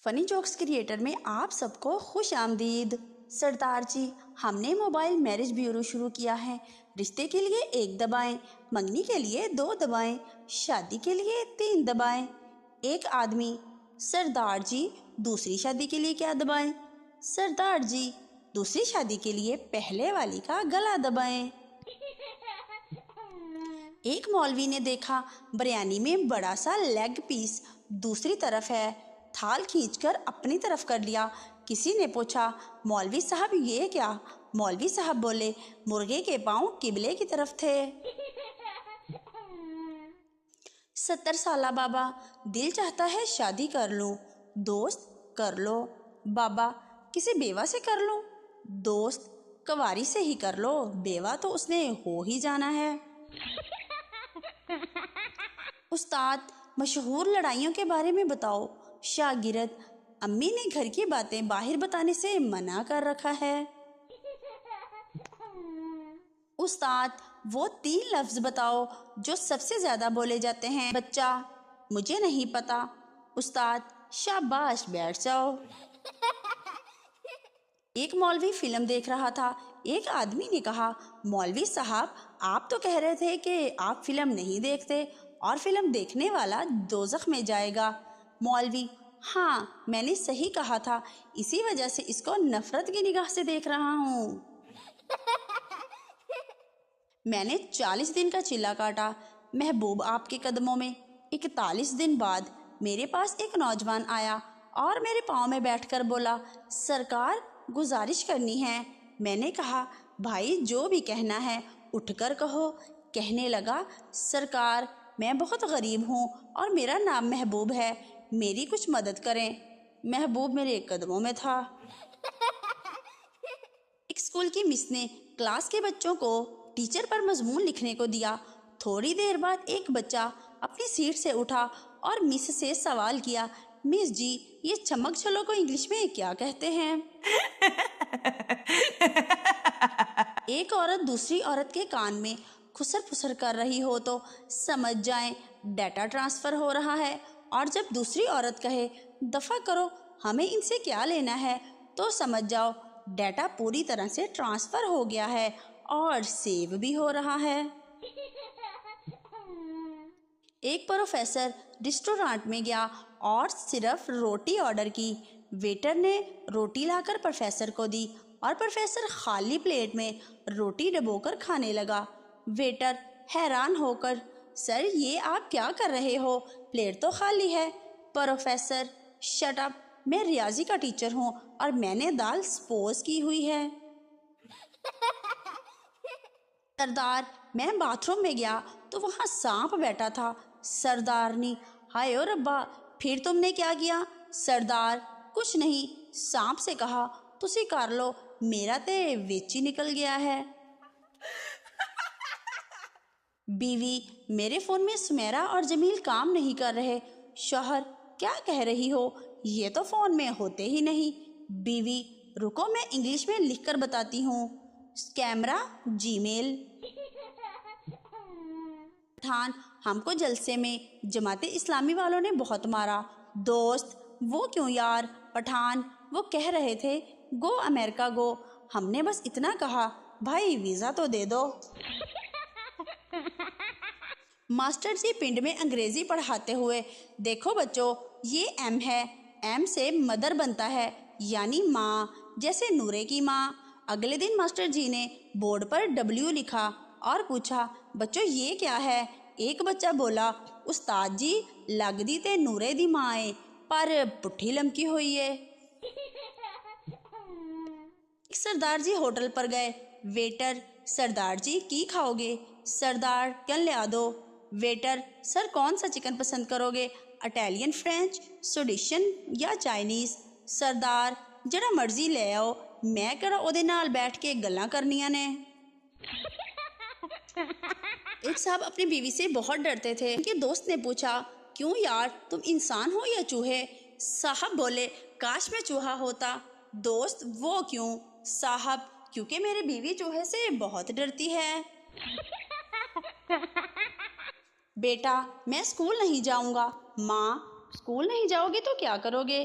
فنی jokes creator میں آپ سب کو خوش آمدید۔ سردار جی، ہم نے موبائل میرج بیورو شروع کیا ہے۔ رشتے کے لیے 1 دبائیں، منگنی کے لیے 2 دبائیں، شادی کے لیے 3 دبائیں۔ ایک آدمی: سردار جی، دوسری شادی کے لیے کیا دبائیں؟ سردار جی، دوسری شادی کے لیے پہلے والی کا گلا دبائیں۔ ایک مولوی نے دیکھا بریانی میں بڑا سا لیگ پیس دوسری طرف ہے، تھال کھینچ کر اپنی طرف کر لیا۔ کسی نے پوچھا، مولوی صاحب یہ کیا؟ مولوی صاحب بولے، مرغے کے پاؤں قبلے کی طرف تھے۔ 70 سالہ بابا: دل چاہتا ہے شادی کر لوں۔ دوست: کر لو۔ بابا: کسی بیوہ سے کر لوں؟ دوست: کنواری سے ہی کر لو، بیوہ تو اس نے ہو ہی جانا ہے۔ استاد: مشہور لڑائیوں کے بارے میں بتاؤ۔ شاگرد: امی نے گھر کی باتیں باہر بتانے سے منع کر رکھا ہے۔ استاد: وہ 3 لفظ بتاؤ جو سب سے زیادہ بولے جاتے ہیں۔ بچہ: مجھے نہیں پتا۔ استاد: شاباش، بیٹھ جاؤ۔ ایک مولوی فلم دیکھ رہا تھا۔ ایک آدمی نے کہا، مولوی صاحب، آپ تو کہہ رہے تھے کہ آپ فلم نہیں دیکھتے اور فلم دیکھنے والا دوزخ میں جائے گا۔ مولوی: ہاں، میں نے صحیح کہا تھا، اسی وجہ سے اس کو نفرت کی نگاہ سے دیکھ رہا ہوں۔ میں نے 40 دن کا چلہ کاٹا، محبوب آپ کے قدموں میں۔ 41 دن بعد میرے پاس ایک نوجوان آیا اور میرے پاؤں میں بیٹھ کر بولا، سرکار، گزارش کرنی ہے۔ میں نے کہا، بھائی جو بھی کہنا ہے اٹھ کر کہو۔ کہنے لگا، سرکار، میں بہت غریب ہوں اور میرا نام محبوب ہے، میری کچھ مدد کریں۔ محبوب میرے قدموں میں تھا۔ ایک اسکول کی مس نے کلاس کے بچوں کو ٹیچر پر مضمون لکھنے کو دیا۔ تھوڑی دیر بعد ایک بچہ اپنی سیٹ سے اٹھا اور مس سے سوال کیا، مس جی، یہ چمک چھلو کو انگلش میں کیا کہتے ہیں؟ ایک عورت دوسری عورت کے کان میں خسر پھسر کر رہی ہو تو سمجھ جائیں ڈیٹا ٹرانسفر ہو رہا ہے، اور جب دوسری عورت کہے، دفع کرو، ہمیں ان سے کیا لینا ہے، تو سمجھ جاؤ ڈیٹا پوری طرح سے ٹرانسفر ہو گیا ہے اور سیو بھی ہو رہا ہے۔ ایک پروفیسر ریسٹورانٹ میں گیا اور صرف روٹی آرڈر کی۔ ویٹر نے روٹی لا کر پروفیسر کو دی اور پروفیسر خالی پلیٹ میں روٹی ڈبو کر کھانے لگا۔ ویٹر حیران ہو کر، سر یہ آپ کیا کر رہے ہو، پلیٹ تو خالی ہے۔ پروفیسر: شٹ اپ، میں ریاضی کا ٹیچر ہوں اور میں نے دال سپوز کی ہوئی ہے۔ سردار: میں باتھ روم میں گیا تو وہاں سانپ بیٹھا تھا۔ سردارنی: ہائے او ربا، پھر تم نے کیا کیا؟ سردار: کچھ نہیں، سانپ سے کہا، تسی کر لو، میرا تے وچ ہی نکل گیا ہے۔ بیوی: میرے فون میں سمیرہ اور جمیل کام نہیں کر رہے۔ شوہر: کیا کہہ رہی ہو، یہ تو فون میں ہوتے ہی نہیں۔ بیوی: رکو میں انگلش میں لکھ کر بتاتی ہوں، کیمرہ، جی میل۔ پٹھان: ہم کو جلسے میں جماعت اسلامی والوں نے بہت مارا۔ دوست: وہ کیوں یار؟ پٹھان: وہ کہہ رہے تھے گو امریکہ گو، ہم نے بس اتنا کہا، بھائی ویزا تو دے دو۔ ماسٹر جی پنڈ میں انگریزی پڑھاتے ہوئے، دیکھو بچوں، یہ ایم ہے، ایم سے مدر بنتا ہے، یعنی ماں، جیسے نورے کی ماں۔ اگلے دن ماسٹر جی نے بورڈ پر ڈبلیو لکھا اور پوچھا، بچوں یہ کیا ہے؟ ایک بچہ بولا، استاد جی لگ دی تے نورے دی ماں ہے، پر پٹھی لمکی ہوئی ہے۔ سردار جی ہوٹل پر گئے۔ ویٹر: سردار جی کی کھاؤ گے؟ سردار: چکن لیا دو۔ ویٹر: سر کون سا چکن پسند کرو گے، اٹیلین، فرینچ، سوڈیشن یا چائنیز؟ سردار: جڑا مرضی لے آؤ، میں کہڑا او دے نال بیٹھ کے گلاں کرنیاں نے۔ ایک صاحب اپنی بیوی سے بہت ڈرتے تھے۔ ان کے دوست نے پوچھا، کیوں یار، تم انسان ہو یا چوہے؟ صاحب بولے، کاش میں چوہا ہوتا۔ دوست: وہ کیوں؟ صاحب: کیونکہ میری بیوی چوہے سے بہت ڈرتی ہے۔ بیٹا: میں اسکول نہیں جاؤں گا۔ ماں: اسکول نہیں جاؤ گے تو کیا کرو گے؟